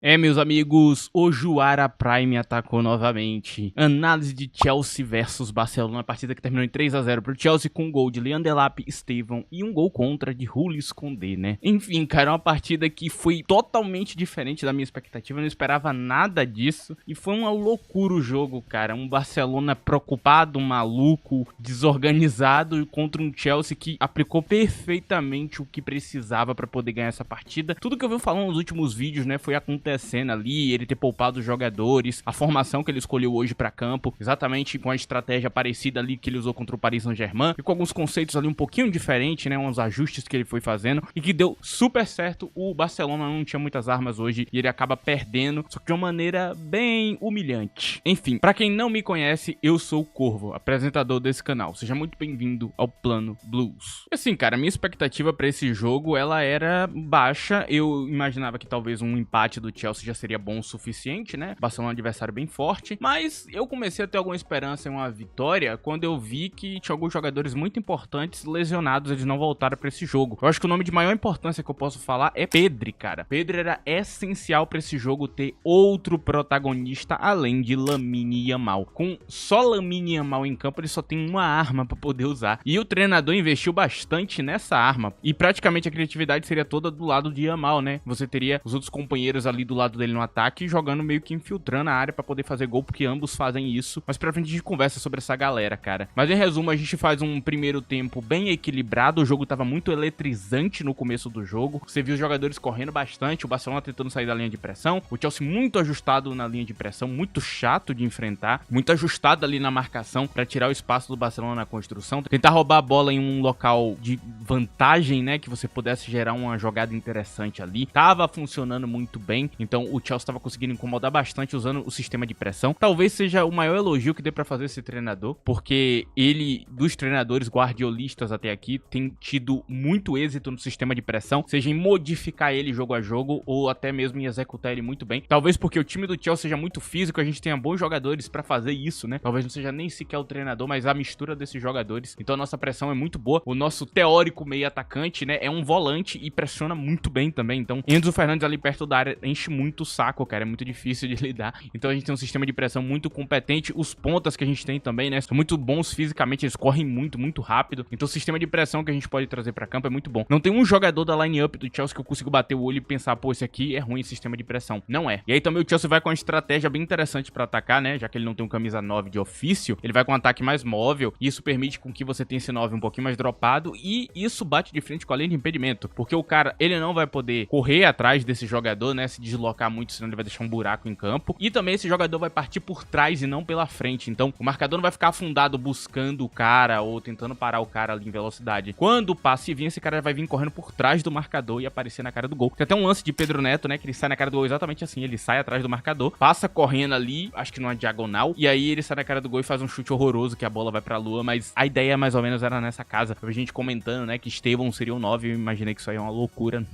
Meus amigos, o Juara Prime atacou novamente. Análise de Chelsea versus Barcelona, a partida que terminou em 3-0 pro Chelsea com um gol de Lian Delap, Estevão e um gol contra de Jules Koundé, né? Enfim, cara, uma partida que foi totalmente diferente da minha expectativa, eu não esperava nada disso e foi uma loucura o jogo, cara. Um Barcelona preocupado, maluco, desorganizado contra um Chelsea que aplicou perfeitamente o que precisava pra poder ganhar essa partida. Tudo que eu venho falando nos últimos vídeos, né, foi acontecendo ali, ele ter poupado os jogadores, a formação que ele escolheu hoje pra campo, exatamente com a estratégia parecida ali que ele usou contra o Paris Saint-Germain, e com alguns conceitos ali um pouquinho diferentes, né, uns ajustes que ele foi fazendo, e que deu super certo. O Barcelona não tinha muitas armas hoje, e ele acaba perdendo, só que de uma maneira bem humilhante. Enfim, pra quem não me conhece, eu sou o Corvo, apresentador desse canal. Seja muito bem-vindo ao Plano Blues. E assim, cara, minha expectativa pra esse jogo, ela era baixa. Eu imaginava que talvez um empate do Chelsea já seria bom o suficiente, né? Barcelona é um adversário bem forte, mas eu comecei a ter alguma esperança em uma vitória quando eu vi que tinha alguns jogadores muito importantes lesionados, eles não voltaram pra esse jogo. Eu acho que o nome de maior importância que eu posso falar é Pedri, cara. Pedri era essencial pra esse jogo ter outro protagonista além de Lamine Yamal. Com só Lamine Yamal em campo, ele só tem uma arma pra poder usar. E o treinador investiu bastante nessa arma. E praticamente a criatividade seria toda do lado de Yamal, né? Você teria os outros companheiros ali do lado dele no ataque, jogando meio que infiltrando a área pra poder fazer gol, porque ambos fazem isso. Mas pra frente a gente conversa sobre essa galera, cara. Mas em resumo, a gente faz um primeiro tempo bem equilibrado, o jogo tava muito eletrizante no começo do jogo. Você viu os jogadores correndo bastante, o Barcelona tentando sair da linha de pressão, o Chelsea muito ajustado na linha de pressão, muito chato de enfrentar, muito ajustado ali na marcação pra tirar o espaço do Barcelona na construção, tentar roubar a bola em um local de vantagem, né, que você pudesse gerar uma jogada interessante ali. Tava funcionando muito bem, então o Chelsea estava conseguindo incomodar bastante usando o sistema de pressão. Talvez seja o maior elogio que dê pra fazer esse treinador, porque ele, dos treinadores guardiolistas até aqui, tem tido muito êxito no sistema de pressão, seja em modificar ele jogo a jogo, ou até mesmo em executar ele muito bem. Talvez porque o time do Chelsea seja muito físico, a gente tenha bons jogadores pra fazer isso, né? Talvez não seja nem sequer o treinador, mas a mistura desses jogadores. Então a nossa pressão é muito boa. O nosso teórico meio atacante, né, é um volante e pressiona muito bem também. Então Enzo Fernandes ali perto da área enche muito o saco, cara, é muito difícil de lidar. Então a gente tem um sistema de pressão muito competente. Os pontas que a gente tem também, né, são muito bons fisicamente, eles correm muito, muito rápido. Então o sistema de pressão que a gente pode trazer pra campo é muito bom. Não tem um jogador da line-up do Chelsea que eu consigo bater o olho e pensar, pô, esse aqui é ruim em sistema de pressão. Não é. E aí também o Chelsea vai com uma estratégia bem interessante pra atacar, né, já que ele não tem um camisa 9 de ofício, ele vai com um ataque mais móvel, e isso permite com que você tenha esse 9 um pouquinho mais dropado, e isso bate de frente com a linha de impedimento, porque o cara, ele não vai poder correr atrás desse jogador, né, se deslocar muito, senão ele vai deixar um buraco em campo. E também esse jogador vai partir por trás e não pela frente. Então o marcador não vai ficar afundado buscando o cara ou tentando parar o cara ali em velocidade. Quando o passe vir, esse cara vai vir correndo por trás do marcador e aparecer na cara do gol. Tem até um lance de Pedro Neto, né, que ele sai na cara do gol exatamente assim. Ele sai atrás do marcador, passa correndo ali, acho que numa diagonal, e aí ele sai na cara do gol e faz um chute horroroso que a bola vai pra lua. Mas a ideia mais ou menos era nessa casa. Eu vi gente comentando, né, que Estevão seria o 9. Eu imaginei que isso aí é uma loucura.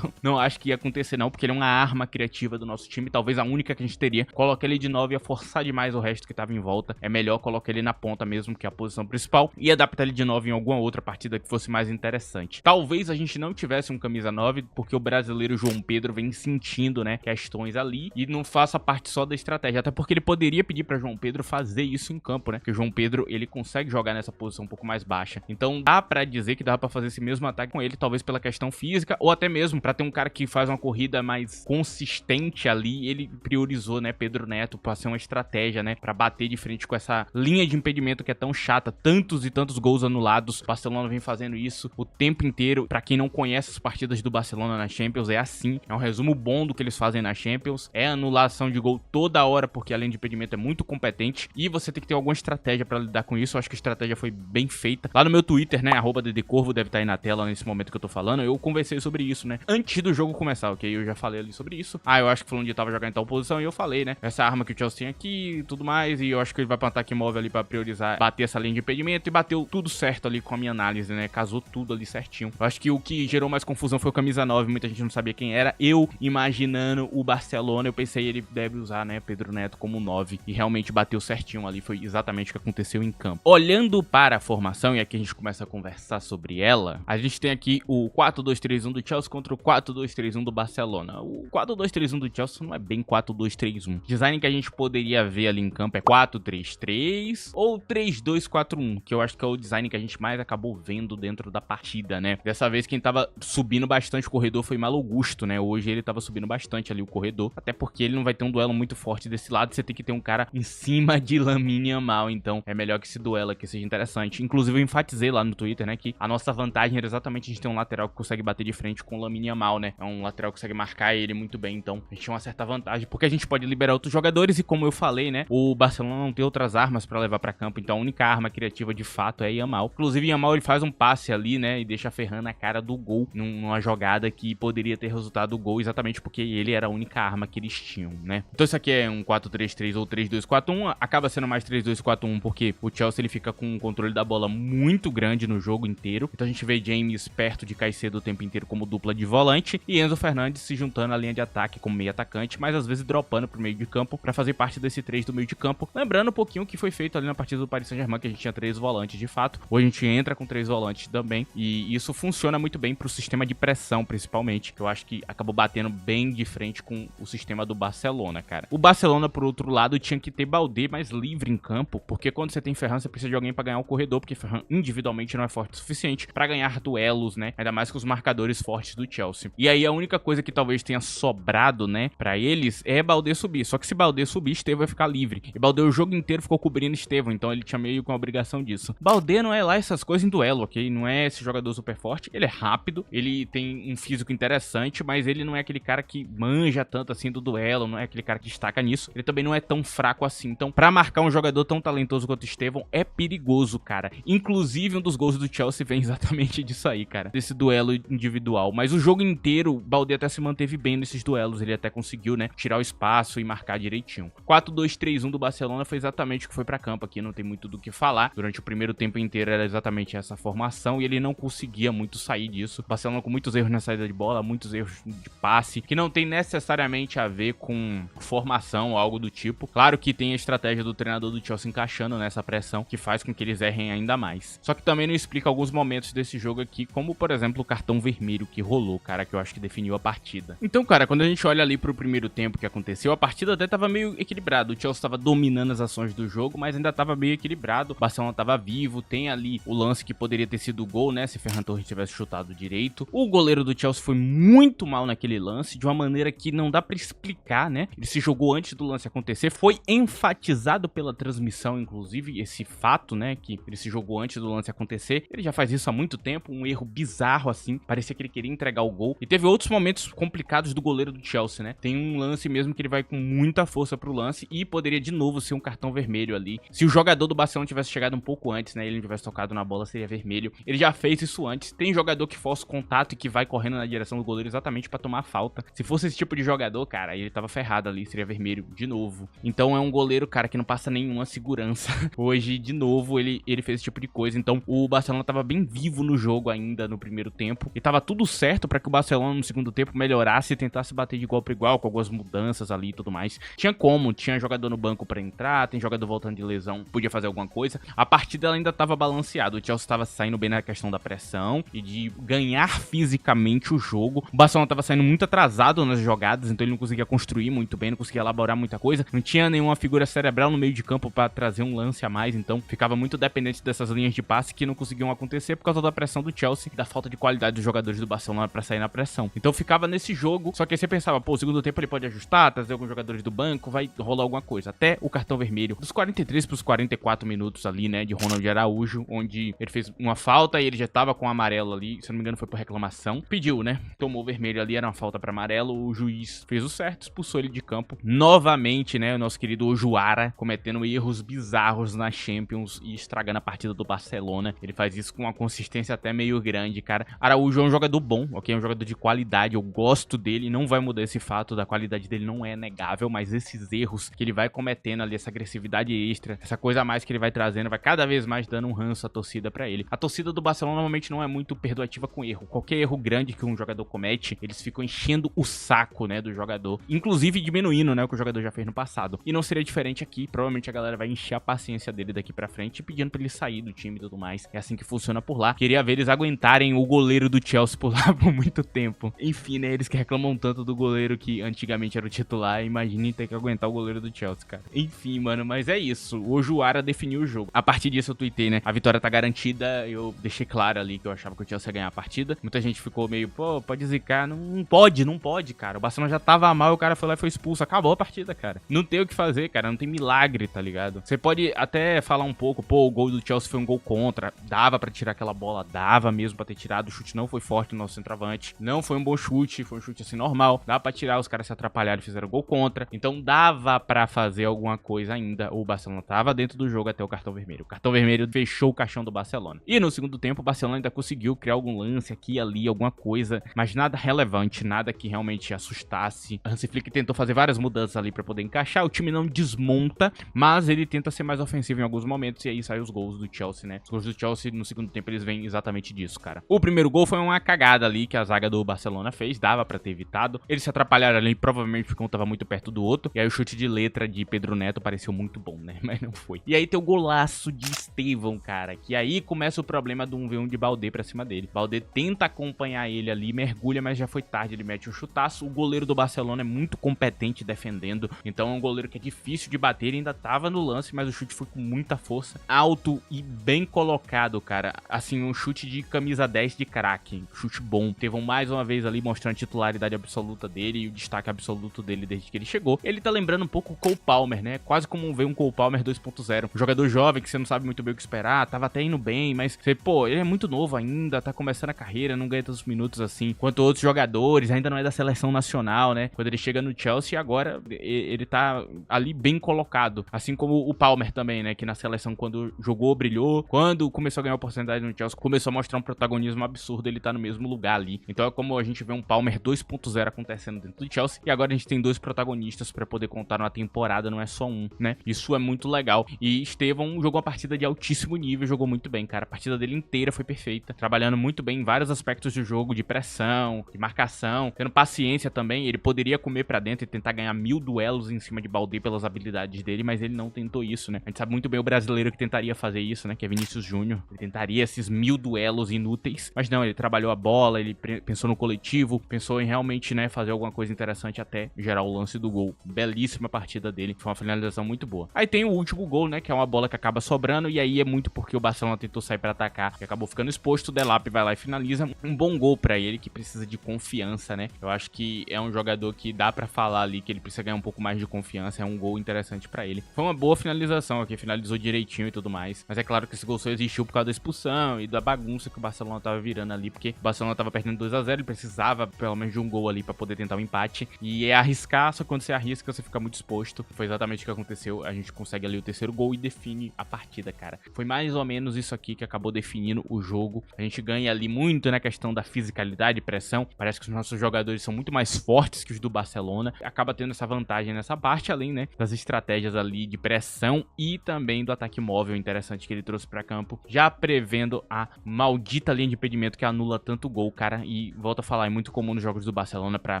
Não acho que ia acontecer não, porque ele é uma arma criativa do nosso time, talvez a única que a gente teria. Colocar ele de 9 ia forçar demais o resto que tava em volta. É melhor colocar ele na ponta mesmo, que é a posição principal, e adaptar ele de 9 em alguma outra partida que fosse mais interessante. Talvez a gente não tivesse um camisa 9, porque o brasileiro João Pedro vem sentindo, né, questões ali, e não faça parte só da estratégia, até porque ele poderia pedir pra João Pedro fazer isso em campo, né, porque o João Pedro, ele consegue jogar nessa posição um pouco mais baixa. Então dá pra dizer que dá pra fazer esse mesmo ataque com ele, talvez pela questão física, ou até mesmo pra ter um cara que faz uma corrida mais consistente ali. Ele priorizou, né, Pedro Neto pra ser uma estratégia, né, pra bater de frente com essa linha de impedimento que é tão chata, tantos e tantos gols anulados. O Barcelona vem fazendo isso o tempo inteiro. Pra quem não conhece as partidas do Barcelona na Champions, é assim, é um resumo bom do que eles fazem na Champions, é anulação de gol toda hora, porque a linha de impedimento é muito competente, e você tem que ter alguma estratégia pra lidar com isso. Eu acho que a estratégia foi bem feita. Lá no meu Twitter, né, @ddcorvo, deve estar aí na tela nesse momento que eu tô falando, eu conversei sobre isso, né, antes do jogo começar, ok? Eu já falei ali sobre isso. Eu acho que falando de tava jogando em tal posição, e eu falei, né, essa arma que o Chelsea tem aqui e tudo mais, e eu acho que ele vai pra um ataque móvel ali pra priorizar, bater essa linha de impedimento, e bateu tudo certo ali com a minha análise, né, casou tudo ali certinho. Eu acho que o que gerou mais confusão foi o camisa 9, muita gente não sabia quem era. Eu, imaginando o Barcelona, eu pensei ele deve usar, né, Pedro Neto como 9, e realmente bateu certinho ali, foi exatamente o que aconteceu em campo. Olhando para a formação, e aqui a gente começa a conversar sobre ela, a gente tem aqui o 4-2-3-1 do Chelsea contra o 4-2-3-1 do Barcelona. O 4-2-3-1 4-2-3-1 do Chelsea não é bem 4-2-3-1. O design que a gente poderia ver ali em campo é 4-3-3 ou 3-2-4-1, que eu acho que é o design que a gente mais acabou vendo dentro da partida, né? Dessa vez quem tava subindo bastante o corredor foi Malo Gusto, né? Hoje ele tava subindo bastante ali o corredor, até porque ele não vai ter um duelo muito forte desse lado, você tem que ter um cara em cima de Lamine Yamal, então é melhor que esse duelo aqui seja interessante. Inclusive eu enfatizei lá no Twitter, né, que a nossa vantagem era exatamente a gente ter um lateral que consegue bater de frente com o Lamine Yamal, né? É um lateral que consegue marcar ele muito bem, então a gente tinha uma certa vantagem, porque a gente pode liberar outros jogadores e como eu falei, né, o Barcelona não tem outras armas pra levar pra campo, então a única arma criativa de fato é Yamal. Inclusive Yamal ele faz um passe ali, né, e deixa Ferran na cara do gol, numa jogada que poderia ter resultado o gol, exatamente porque ele era a única arma que eles tinham, né? Então isso aqui é um 4-3-3 ou 3-2-4-1, acaba sendo mais 3-2-4-1 porque o Chelsea ele fica com o controle da bola muito grande no jogo inteiro, então a gente vê James perto de Caicedo o tempo inteiro como dupla de volante e Enzo Fernandes se juntando à linha de ataque como meio atacante, mas às vezes dropando pro meio de campo pra fazer parte desse 3 do meio de campo, lembrando um pouquinho o que foi feito ali na partida do Paris Saint-Germain, que a gente tinha 3 volantes de fato, hoje a gente entra com 3 volantes também, e isso funciona muito bem pro sistema de pressão principalmente, que eu acho que acabou batendo bem de frente com o sistema do Barcelona, cara. O Barcelona, por outro lado, tinha que ter Baldé mais livre em campo, porque quando você tem Ferran, você precisa de alguém pra ganhar o corredor, porque Ferran individualmente não é forte o suficiente pra ganhar duelos, né, ainda mais com os marcadores fortes do Chelsea. E aí a única coisa que talvez tenha sobrado, né, pra eles é Baldé subir, só que se Baldé subir, Estevão vai ficar livre, e Baldé o jogo inteiro ficou cobrindo Estevão, então ele tinha meio com a obrigação disso. Baldé não é lá essas coisas em duelo, ok? Não é esse jogador super forte, ele é rápido, ele tem um físico interessante, mas ele não é aquele cara que manja tanto assim do duelo, não é aquele cara que destaca nisso, ele também não é tão fraco assim, então pra marcar um jogador tão talentoso quanto Estevão é perigoso, cara. Inclusive um dos gols do Chelsea vem exatamente disso aí, cara, desse duelo individual, mas o jogo inteiro, o Baldé até se manteve bem nesses duelos, ele até conseguiu, né, tirar o espaço e marcar direitinho. 4-2-3-1 do Barcelona foi exatamente o que foi pra campo aqui, não tem muito do que falar, durante o primeiro tempo inteiro era exatamente essa formação e ele não conseguia muito sair disso. O Barcelona com muitos erros na saída de bola, muitos erros de passe, que não tem necessariamente a ver com formação ou algo do tipo. Claro que tem a estratégia do treinador do Chelsea encaixando nessa pressão, que faz com que eles errem ainda mais. Só que também não explica alguns momentos desse jogo aqui, como por exemplo o cartão vermelho que rolou, cara, que eu acho que definiu a partida. Então, cara, quando a gente olha ali pro primeiro tempo que aconteceu, a partida até tava meio equilibrada. O Chelsea tava dominando as ações do jogo, mas ainda tava meio equilibrado. O Barcelona tava vivo, tem ali o lance que poderia ter sido o gol, né, se Ferran Torres tivesse chutado direito. O goleiro do Chelsea foi muito mal naquele lance, de uma maneira que não dá pra explicar, né? Ele se jogou antes do lance acontecer, foi enfatizado pela transmissão, inclusive, esse fato, né, que ele se jogou antes do lance acontecer. Ele já faz isso há muito tempo, um erro bizarro assim, parecia que ele queria entregar o gol. E teve outros momentos complicados do goleiro do Chelsea, né? Tem um lance mesmo que ele vai com muita força pro lance e poderia de novo ser um cartão vermelho ali. Se o jogador do Barcelona tivesse chegado um pouco antes, né, ele não tivesse tocado na bola, seria vermelho. Ele já fez isso antes. Tem jogador que força o contato e que vai correndo na direção do goleiro exatamente pra tomar falta. Se fosse esse tipo de jogador, cara, ele tava ferrado ali, seria vermelho de novo. Então é um goleiro, cara, que não passa nenhuma segurança. Hoje, de novo, ele fez esse tipo de coisa. Então o Barcelona tava bem vivo no jogo ainda no primeiro tempo. E tava tudo certo pra que o Barcelona no segundo tempo melhorasse e tentasse bater de igual pra igual, com algumas mudanças ali e tudo mais. Tinha como, tinha jogador no banco pra entrar, tem jogador voltando de lesão, podia fazer alguma coisa. A partida ela ainda tava balanceada. O Chelsea tava saindo bem na questão da pressão e de ganhar fisicamente o jogo. O Barcelona tava saindo muito atrasado nas jogadas, então ele não conseguia construir muito bem, não conseguia elaborar muita coisa. Não tinha nenhuma figura cerebral no meio de campo pra trazer um lance a mais, então ficava muito dependente dessas linhas de passe que não conseguiam acontecer por causa da pressão do Chelsea e da falta de qualidade dos jogadores do Barcelona pra sair na pressão. Então ficava nesse jogo, só que aí você pensava, pô, o segundo tempo ele pode ajustar, trazer alguns jogadores do banco, vai rolar alguma coisa. Até o cartão vermelho, dos 43 pros 44 minutos ali, né, de Ronald Araújo, onde ele fez uma falta e ele já tava com o amarelo ali, se não me engano foi por reclamação, pediu, né, tomou o vermelho ali, era uma falta pra amarelo, o juiz fez o certo, expulsou ele de campo. Novamente, né, o nosso querido Ojuara cometendo erros bizarros na Champions e estragando a partida do Barcelona. Ele faz isso com uma consistência até meio grande, cara. Araújo é um jogador bom, ok? É um jogador de qualidade, eu gosto dele, não vai mudar esse fato, da qualidade dele não é negável, mas esses erros que ele vai cometendo ali, essa agressividade extra, essa coisa a mais que ele vai trazendo, vai cada vez mais dando um ranço à torcida pra ele. A torcida do Barcelona normalmente não é muito perdoativa com erro. Qualquer erro grande que um jogador comete, eles ficam enchendo o saco, né, do jogador, inclusive diminuindo, né, o que o jogador já fez no passado. E não seria diferente aqui, provavelmente a galera vai encher a paciência dele daqui pra frente, pedindo pra ele sair do time e tudo mais. É assim que funciona por lá. Queria ver eles aguentarem o goleiro do Chelsea por lá por muito tempo. Enfim, né, eles que reclamam tanto do goleiro goleiro que antigamente era o titular, imagine ter que aguentar o goleiro do Chelsea, cara. Enfim, mano, mas é isso. O Ojuara definiu o jogo. A partir disso eu tuitei, né? A vitória tá garantida. Eu deixei claro ali que eu achava que o Chelsea ia ganhar a partida. Muita gente ficou meio, pô, pode zicar. Não pode, cara. O Barcelona já tava mal, o cara foi lá e foi expulso. Acabou a partida, cara. Não tem o que fazer, cara. Não tem milagre, tá ligado? Você pode até falar um pouco, pô, o gol do Chelsea foi um gol contra. Dava pra tirar aquela bola, dava mesmo pra ter tirado. O chute não foi forte no nosso centroavante. Não foi um bom chute, foi um chute assim normal. Dava pra tirar, os caras se atrapalharam e fizeram gol contra. Então dava pra fazer alguma coisa ainda. O Barcelona tava dentro do jogo até o cartão vermelho. O cartão vermelho fechou o caixão do Barcelona. E no segundo tempo, o Barcelona ainda conseguiu criar algum lance aqui e ali, alguma coisa, mas nada relevante, nada que realmente assustasse. A Hansi Flick tentou fazer várias mudanças ali pra poder encaixar. O time não desmonta, mas ele tenta ser mais ofensivo em alguns momentos e aí saem os gols do Chelsea, né? Os gols do Chelsea no segundo tempo eles vêm exatamente disso, cara. O primeiro gol foi uma cagada ali que a zaga do Barcelona fez, dava pra ter evitado. Eles se atrapalharam ali, provavelmente porque um tava muito perto do outro. E aí o chute de letra de Pedro Neto pareceu muito bom, né? Mas não foi. E aí tem o golaço de Estevão, cara, que aí começa o problema do 1v1 de Baldé pra cima dele. Baldé tenta acompanhar ele ali, mergulha, mas já foi tarde, ele mete um chutaço. O goleiro do Barcelona é muito competente defendendo, então é um goleiro que é difícil de bater, ele ainda tava no lance, mas o chute foi com muita força, alto e bem colocado, cara. Assim, um chute de camisa 10 de craque, chute bom. Teve mais uma vez ali mostrando a titularidade absoluta dele e o destaque absoluto dele desde que ele chegou. Ele tá lembrando um pouco o Cole Palmer, né? Quase como ver um Cole Palmer 2.0. Um jogador jovem que você não sabe muito bem o que esperar, tava até indo bem, mas você, pô, ele é muito novo ainda, tá começando a carreira, não ganha tantos minutos assim, quanto outros jogadores, ainda não é da seleção nacional, né? Quando ele chega no Chelsea, agora ele tá ali bem colocado, assim como o Palmer também, né? Que na seleção, quando jogou, brilhou, quando começou a ganhar oportunidade no Chelsea, começou a mostrar um protagonismo absurdo, ele tá no mesmo lugar ali. Então é como a gente vê um Palmer 2.0 acontecendo dentro do Chelsea, e agora a gente tem dois protagonistas pra poder contar numa temporada, não é só um, né? Isso é muito legal. E Estevão jogou uma partida de altíssimo nível, jogou muito bem, cara. A partida dele inteira foi perfeita, trabalhando muito bem em vários aspectos do jogo, de pressão, de marcação, tendo paciência também. Ele poderia comer pra dentro e tentar ganhar 1000 duelos em cima de Baldé pelas habilidades dele, mas ele não tentou isso, né? A gente sabe muito bem o brasileiro que tentaria fazer isso, né? Que é Vinícius Júnior. Ele tentaria esses 1000 duelos inúteis, mas não, ele trabalhou a bola, ele pensou no coletivo, pensou em realmente, né, fazer alguma coisa interessante até gerar o lance do gol. Belíssima partida dele, foi uma finalização muito boa. Aí tem o último gol, né, que é uma bola que acaba sobrando, e aí é muito porque o Barcelona tentou sair pra atacar, e acabou ficando exposto. O Delap vai lá e finaliza. Um bom gol pra ele, que precisa de confiança, né? Eu acho que é um jogador que dá pra falar ali que ele precisa ganhar um pouco mais de confiança, é um gol interessante pra ele. Foi uma boa finalização aqui, finalizou direitinho e tudo mais, mas é claro que esse gol só existiu por causa da expulsão e da bagunça que o Barcelona tava virando ali, porque o Barcelona tava perdendo 2-0, ele precisava pelo menos de um gol ali pra poder tentar um empate, e é arriscar, só que quando você arrisca, você fica muito exposto. Foi exatamente o que aconteceu, a gente consegue ali o terceiro gol e define a partida, cara. Foi mais ou menos isso aqui que acabou definindo o jogo. A gente ganha ali muito na questão da fisicalidade e pressão, parece que os nossos jogadores são muito mais fortes que os do Barcelona, acaba tendo essa vantagem nessa parte, além, né, das estratégias ali de pressão e também do ataque móvel interessante que ele trouxe pra campo, já prevendo a maldita linha de impedimento que anula tanto gol, cara. E volto a falar, é muito comum nos jogos do Barcelona, pra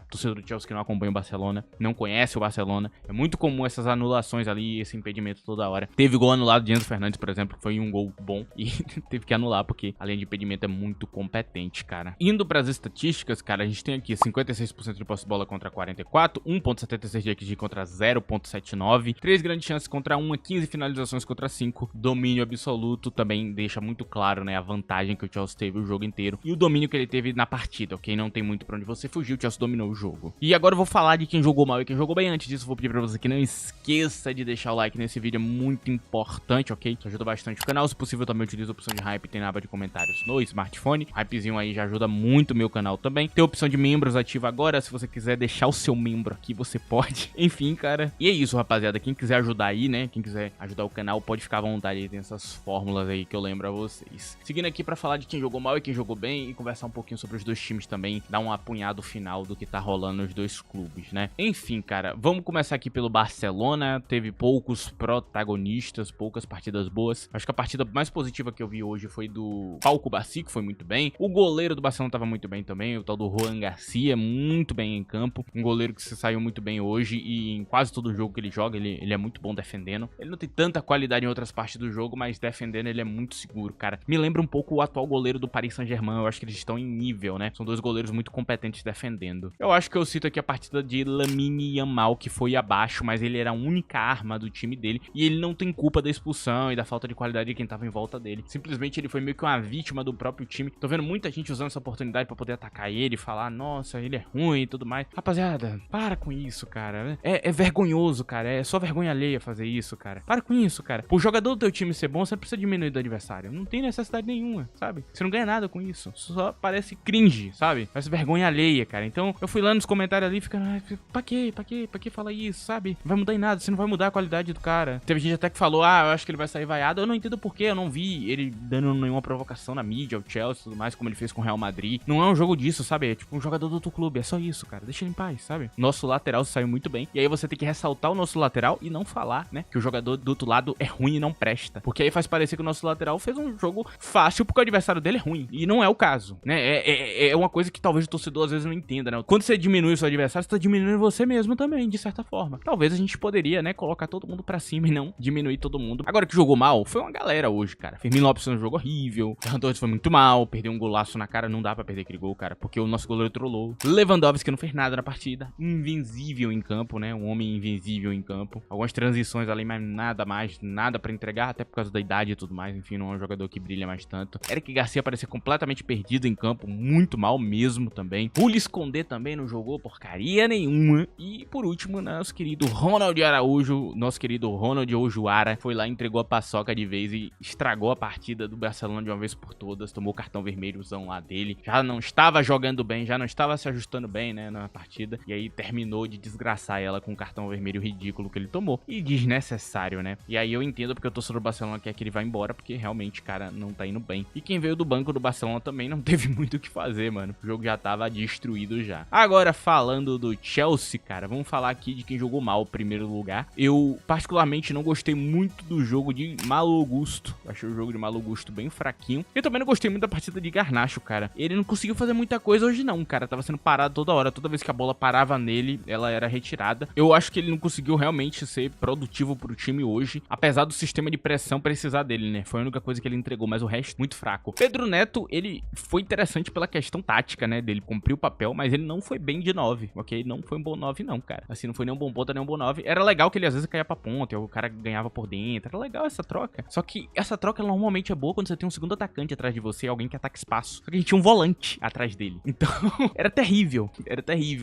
torcedor do Chelsea que não acompanha o Barcelona, não conhece o Barcelona, é muito comum essas anulações ali, esse impedimento toda hora. Teve gol anulado de Enzo Fernandes, por exemplo, que foi um gol bom e teve que anular, porque a linha de impedimento é muito competente, cara. Indo pras estatísticas, cara, a gente tem aqui 56% de posse de bola contra 44, 1.76 de XG contra 0.79, 3 grandes chances contra 1, 15 finalizações contra 5, domínio absoluto, também deixa muito claro, né, a vantagem que o Chelsea teve o jogo inteiro e o domínio que ele teve na partida, ok? Não tem muito pra onde você fugir, o Chelsea dominou o jogo. E agora eu vou falar de quem jogou mal e quem jogou bem. Antes disso, eu vou pedir pra você que não esqueça de deixar o like nesse vídeo, é muito importante, ok? Isso ajuda bastante o canal, se possível também utiliza a opção de hype, tem na aba de comentários no smartphone, hypezinho aí já ajuda muito o meu canal também. Tem a opção de membros ativa agora, se você quiser deixar o seu membro aqui, você pode. Enfim, cara, e é isso, rapaziada, quem quiser ajudar aí, né, quem quiser ajudar o canal, pode ficar à vontade aí, tem essas fórmulas aí que eu lembro a vocês. Seguindo aqui pra falar de quem jogou mal e quem jogou bem e conversar um pouquinho sobre os dois times também, dar um apunhado final do que tá rolando nos dois clubes, né? Enfim, cara, vamos começar aqui pelo Barcelona. Teve poucos protagonistas, poucas partidas boas. Acho que a partida mais positiva que eu vi hoje foi do Pau Cubarsí, que foi muito bem. O goleiro do Barcelona tava muito bem também, o tal do Juan Garcia, muito bem em campo. Um goleiro que se saiu muito bem hoje e em quase todo jogo que ele joga, ele é muito bom defendendo. Ele não tem tanta qualidade em outras partes do jogo, mas defendendo ele é muito seguro, cara. Me lembra um pouco o atual goleiro do Paris Saint-Germain, eu acho que eles estão em nível, né? São dois goleiros muito competentes defendendo. Eu acho que eu cito aqui a partida de Lamine Yamal, que foi abaixo, mas ele era a única arma do time dele, e ele não tem culpa da expulsão e da falta de qualidade de quem tava em volta dele. Simplesmente ele foi meio que uma vítima do próprio time. Tô vendo muita gente usando essa oportunidade pra poder atacar ele, falar, nossa, ele é ruim e tudo mais. Rapaziada, para com isso, cara. É vergonhoso, cara. É só vergonha alheia fazer isso, cara. Para com isso, cara. Pro jogador do teu time ser bom, você não precisa diminuir do adversário. Não tem necessidade nenhuma, sabe? Você não ganha nada com isso. Só parece cringe, sabe? Parece vergonha alheia, cara. Então, eu fui lá nos comentários ali, ficando, pra quê? Pra que falar isso, sabe? Não vai mudar em nada, você não vai mudar a qualidade do cara. Teve gente até que falou, eu acho que ele vai sair vaiado. Eu não entendo porquê, eu não vi ele dando nenhuma provocação na mídia, ao Chelsea e tudo mais, como ele fez com o Real Madrid. Não é um jogo disso, sabe? É tipo um jogador do outro clube, é só isso, cara. Deixa ele em paz, sabe? Nosso lateral saiu muito bem. E aí você tem que ressaltar o nosso lateral e não falar, né? Que o jogador do outro lado é ruim e não presta. Porque aí faz parecer que o nosso lateral fez um jogo fácil porque o adversário dele é ruim. E não é o caso, né? É uma coisa que talvez o torcedor às vezes não entenda, né? Quando você diminui o seu adversário, você tá diminuindo você mesmo também, de certa forma. Talvez a gente poderia, né, colocar todo mundo pra cima e não diminuir todo mundo. Agora que jogou mal, foi uma galera hoje, cara. Firmino Lopes fez um jogo horrível. Ferran Torres foi muito mal. Perdeu um golaço na cara. Não dá pra perder aquele gol, cara, porque o nosso goleiro trollou. Lewandowski não fez nada na partida. Invencível em campo, né? Um homem invencível em campo. Algumas transições ali, mas nada mais, nada pra entregar, até por causa da idade e tudo mais. Enfim, não é um jogador que brilha mais tanto. Eric Garcia parecia completamente perdido em campo, muito mal mesmo também. Julio Esconder também não jogou porcaria nenhuma. E por último, nosso querido Ronald Araújo, nosso querido Ronald Ojuara, foi lá, entregou a paçoca de vez e estragou a partida do Barcelona de uma vez por todas. Tomou o cartão vermelhozão lá dele. Já não estava jogando bem, já não estava se ajustando bem, né, na partida. E aí terminou de desgraçar ela com o cartão vermelho ridículo que ele tomou. E desnecessário, né? E aí eu entendo porque o torcedor do Barcelona quer que ele vá embora, porque realmente, cara, não tá indo bem. E quem veio do banco do Barcelona também não teve muito o que fazer, mano. O jogo já tava destruído já. Agora, falando do Chelsea, cara, vamos falar aqui de quem jogou mal o primeiro lugar. Eu, particularmente, não gostei muito do jogo de Malo Augusto. Achei o jogo de Malo Augusto bem fraquinho. Eu também não gostei muito da partida de Garnacho, cara. Ele não conseguiu fazer muita coisa hoje não, cara. Tava sendo parado toda hora. Toda vez que a bola parava nele, ela era retirada. Eu acho que ele não conseguiu realmente ser produtivo pro time hoje, apesar do sistema de pressão precisar dele, né? Foi a única coisa que ele entregou, mas o resto muito fraco. Pedro Neto, ele foi interessante pela questão tática, né? Dele cumprir o papel, mas ele não foi bem de 9, ok? Não foi um bom 9 não, cara. Assim, não foi nem um bom ponta, nem um bom 9. Era legal que ele às vezes caía pra ponta, e o cara ganhava por dentro. Era legal essa troca. Só que essa troca ela normalmente é boa quando você tem um segundo atacante atrás de você, alguém que ataca espaço. Só que a gente tinha um volante atrás dele. Então, era terrível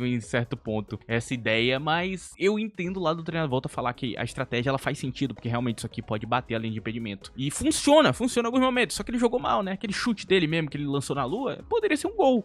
em certo ponto essa ideia, mas eu entendo lá do treinador volta a falar que a estratégia ela faz sentido, porque realmente isso aqui pode bater a linha de impedimento. E funciona em alguns momentos, só que ele jogou mal, né? Aquele chute dele mesmo que ele lançou na lua, poderia ser um gol.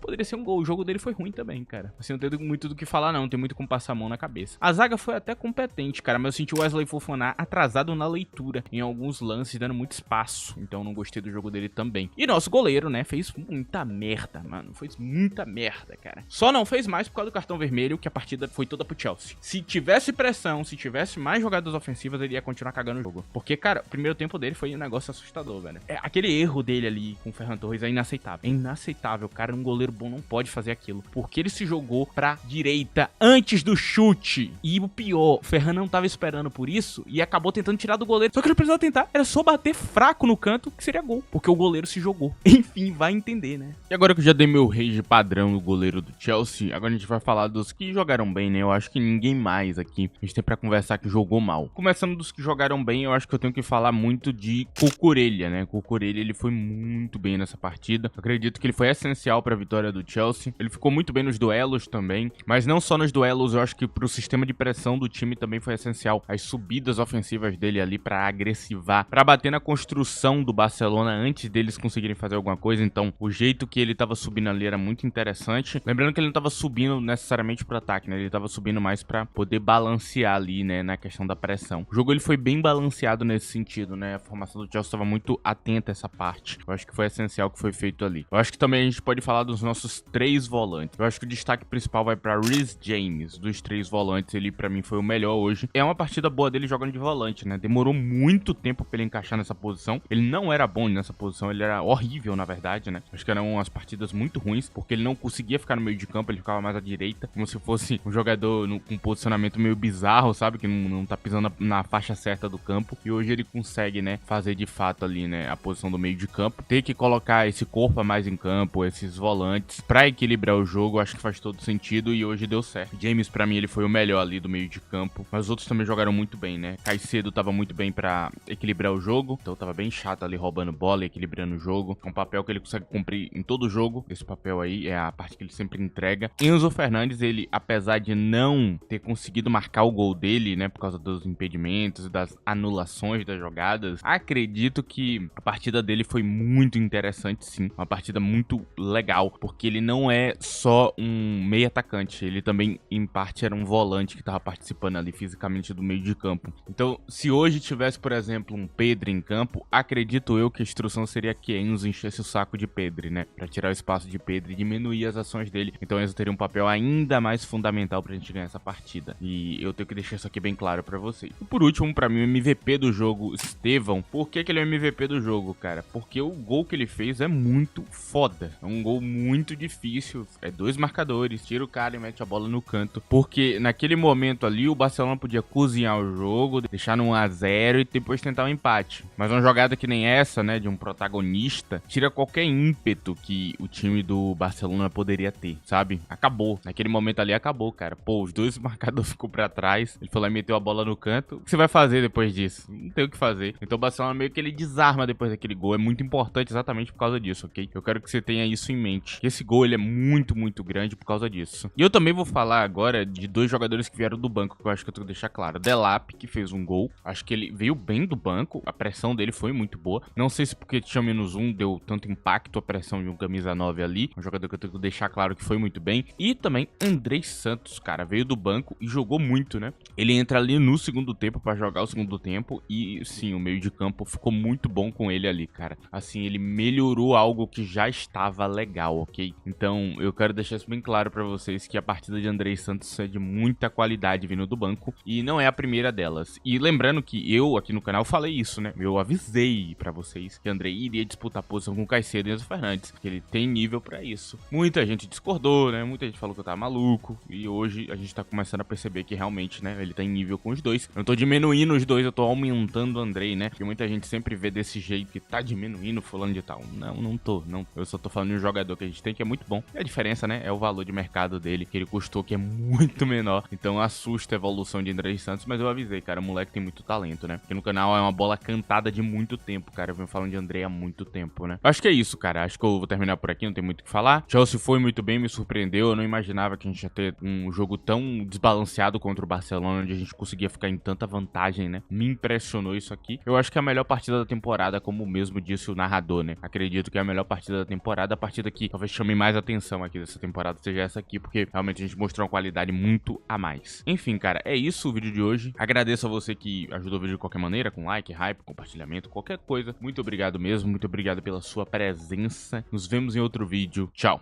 O jogo dele foi ruim também, cara. Assim, não tem muito do que falar não, tem muito como passar a mão na cabeça. A zaga foi até competente, cara, mas eu senti o Wesley Fofana atrasado na leitura em alguns lances, dando muito espaço. Então não gostei do jogo dele também. E nosso goleiro, né, fez muita merda, mano. Fez muita merda, cara. Só não fez mais por causa do cartão vermelho, que a partida foi toda pro Chelsea. Se tivesse pressão, se tivesse mais jogadas ofensivas, ele ia continuar cagando o jogo. Porque, cara, o primeiro tempo dele foi um negócio assustador, velho. Aquele erro dele ali com o Ferran Torres é inaceitável. É inaceitável, cara. Um goleiro bom não pode fazer aquilo. Porque ele se jogou pra direita antes do chute. E o pior, o Ferran não tava esperando por isso e acabou tentando tirar do goleiro. Só que ele precisava tentar. Era só bater fraco no canto que seria gol. Porque o goleiro se jogou. Enfim, vai entender, né? E agora que eu já dei meu rage padrão no goleiro do Chelsea, agora a gente vai falar dos que jogaram bem, né? Eu acho que ninguém mais aqui a gente tem pra conversar que jogou mal. Começando dos que jogaram bem, eu acho que eu tenho que falar muito de Cucurella, né? Cucurella, ele foi muito bem nessa partida. Eu acredito que ele foi essencial pra vitória do Chelsea. Ele ficou muito bem nos duelos também, mas não só nos duelos, eu acho que pro sistema de pressão do time também foi essencial. As subidas ofensivas dele ali pra agressivar, pra bater na construção do Barcelona antes deles conseguirem fazer alguma coisa. Então, o jeito que ele tava subindo ali era muito interessante. Lembrando que ele não tava subindo necessariamente pro ataque, né? Ele tava subindo mais pra poder balancear ali, né, na questão da pressão. O jogo ele foi bem balanceado nesse sentido, né? A formação do Chelsea estava muito atenta a essa parte. Eu acho que foi essencial o que foi feito ali. Eu acho que também a gente pode falar dos nossos 3 volantes. Eu acho que o destaque principal vai pra Reece James. Dos 3 volantes, ele pra mim foi o melhor hoje. É uma partida boa dele jogando de volante, né? Demorou muito tempo pra ele encaixar nessa posição. Ele não era bom nessa posição, ele era horrível, na verdade, né? Acho que eram umas partidas muito ruins, porque ele não conseguia ficar no meio de campo, ele ficava mais à direita, como se fosse um jogador com um posicionamento meio bizarro, sabe? Que não tá pisando na faixa certa do campo. E hoje ele consegue, né, fazer de fato ali, né, a posição do meio de campo. Ter que colocar esse corpo a mais em campo, esses volantes, pra equilibrar o jogo, acho que faz todo todo sentido e hoje deu certo. James, pra mim, ele foi o melhor ali do meio de campo, mas os outros também jogaram muito bem, né? Caicedo tava muito bem pra equilibrar o jogo, então tava bem chato ali roubando bola e equilibrando o jogo. É um papel que ele consegue cumprir em todo jogo. Esse papel aí é a parte que ele sempre entrega. Enzo Fernandes, ele, apesar de não ter conseguido marcar o gol dele, né, por causa dos impedimentos e das anulações das jogadas, acredito que a partida dele foi muito interessante, sim. Uma partida muito legal, porque ele não é só um meio atacante, ele também, em parte, era um volante que tava participando ali fisicamente do meio de campo. Então, se hoje tivesse, por exemplo, um Pedri em campo, acredito eu que a instrução seria que Enzo enchesse o saco de Pedri, né? Pra tirar o espaço de Pedri e diminuir as ações dele. Então Enzo teria um papel ainda mais fundamental pra gente ganhar essa partida. E eu tenho que deixar isso aqui bem claro pra vocês. E por último, pra mim, o MVP do jogo, Estevão. Por que ele é o MVP do jogo, cara? Porque o gol que ele fez é muito foda. É um gol muito difícil. É 2 marcadores, tira o cara e mete a bola no canto. Porque naquele momento ali, o Barcelona podia cozinhar o jogo, deixar no 1 a 0 e depois tentar um empate. Mas uma jogada que nem essa, né, de um protagonista, tira qualquer ímpeto que o time do Barcelona poderia ter, sabe? Acabou. Naquele momento ali acabou, cara. Pô, os 2 marcadores ficou pra trás. Ele foi lá e meteu a bola no canto. O que você vai fazer depois disso? Não tem o que fazer. Então o Barcelona meio que ele desarma depois daquele gol. É muito importante exatamente por causa disso, ok? Eu quero que você tenha isso em mente. Esse gol, ele é muito, muito grande por causa disso. E eu também vou falar agora de 2 jogadores que vieram do banco, que eu acho que eu tenho que deixar claro. Delap, que fez um gol. Acho que ele veio bem do banco. A pressão dele foi muito boa. Não sei se porque tinha -1 deu tanto impacto a pressão de um camisa 9 ali. Um jogador que eu tenho que deixar claro que foi muito bem. E também Andrei Santos, cara. Veio do banco e jogou muito, né? Ele entra ali no segundo tempo pra jogar o segundo tempo. E sim, o meio de campo ficou muito bom com ele ali, cara. Assim, ele melhorou algo que já estava legal, ok? Então, eu quero deixar isso bem claro pra vocês que a partida de Andrei Santos é de muita qualidade vindo do banco. E não é a primeira delas. E lembrando que eu, aqui no canal, falei isso, né? Eu avisei pra vocês que Andrei iria disputar a posição com o Caicedo e Enzo Fernandes. Que ele tem nível pra isso. Muita gente discordou, né? Muita gente falou que eu tava maluco. E hoje a gente tá começando a perceber que realmente, né? Ele tá em nível com os dois. Eu não tô diminuindo os dois, eu tô aumentando o Andrei, né? Porque muita gente sempre vê desse jeito que tá diminuindo fulano de tal. Não, não tô, não. Eu só tô falando de um jogador que a gente tem que é muito bom. E a diferença, né? É o valor de mercado dele, que ele custou, que é muito menor. Então assusta a evolução de Andrei Santos, mas eu avisei, cara, o moleque tem muito talento, né? Porque no canal é uma bola cantada de muito tempo, cara. Eu venho falando de Andrei há muito tempo, né? Acho que é isso, cara. Acho que eu vou terminar por aqui, não tem muito o que falar. Chelsea foi muito bem, me surpreendeu. Eu não imaginava que a gente ia ter um jogo tão desbalanceado contra o Barcelona, onde a gente conseguia ficar em tanta vantagem, né? Me impressionou isso aqui. Eu acho que é a melhor partida da temporada, como mesmo disse o narrador, né? Acredito que é a melhor partida da temporada. A partida que talvez chame mais atenção aqui dessa temporada seja essa aqui, porque realmente a gente mostrou uma qualidade muito a mais. Enfim, cara, é isso o vídeo de hoje. Agradeço a você que ajudou o vídeo de qualquer maneira, com like, hype, compartilhamento, qualquer coisa. Muito obrigado mesmo, muito obrigado pela sua presença. Nos vemos em outro vídeo. Tchau!